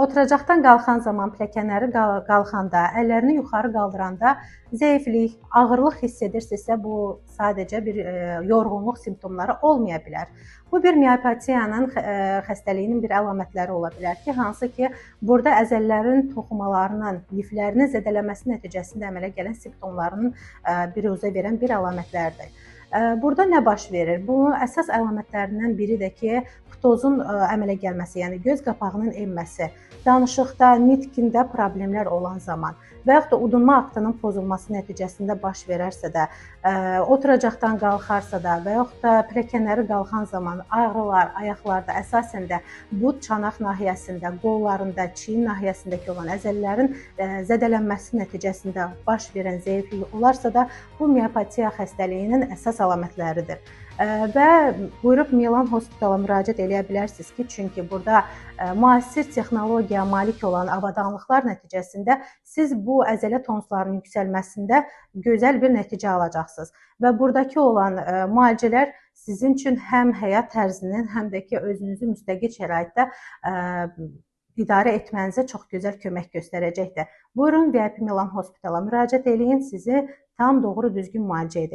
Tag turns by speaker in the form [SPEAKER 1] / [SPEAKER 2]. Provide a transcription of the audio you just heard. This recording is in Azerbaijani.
[SPEAKER 1] Oturacaqdan qalxan zaman, pilləkənləri qalxanda, əllərini yuxarı qaldıranda zəiflik, ağırlıq hiss edirsinizsə, bu sadəcə bir yorğunluq simptomları olmaya bilər. Bu bir miopatiyanın xəstəliyinin bir əlamətləri ola bilər ki, hansı ki, burada əzələlərin toxumalarının, liflərinin zədələnməsi nəticəsində əmələ gələn simptomlarının biruzə verən bir əlamətlərdir. Burada nə baş verir? Bunun əsas əlamətlərindən biri də ki, ptozun əmələ gəlməsi, yəni göz qapağının enməsi, danışıqda, nitqində problemlər olan zaman və yaxud da udunma aktının pozulması nəticəsində baş verərsə də, oturacaqdan qalxarsa da və yaxud da pilləkənləri qalxan zaman ağrılar ayaqlarda, əsasən də bud çanaq nahiyəsində, qollarında, çiyin nahiyəsindəki olan əzələlərin zədələnməsi nəticəsində baş verən zəiflik olarsa da, bu miopatiya xəstəliyinin əsas əlamətləridir. Və buyurub Milan Hospitala müraciət eləyə bilərsiniz ki, çünki burada müasir texnologiyaya malik olan avadanlıqlar nəticəsində siz bu əzələ tonuslarının yüksəlməsində gözəl bir nəticə alacaqsınız. Və buradakı olan müalicələr sizin üçün həm həyat tərzinin, həm də ki, özünüzü müstəqil şəraitdə idarə etmənizə çox gözəl kömək göstərəcəkdir. Buyurun VIP Milan Hospitala müraciət eləyin, sizi tam doğru düzgün müalicə edək.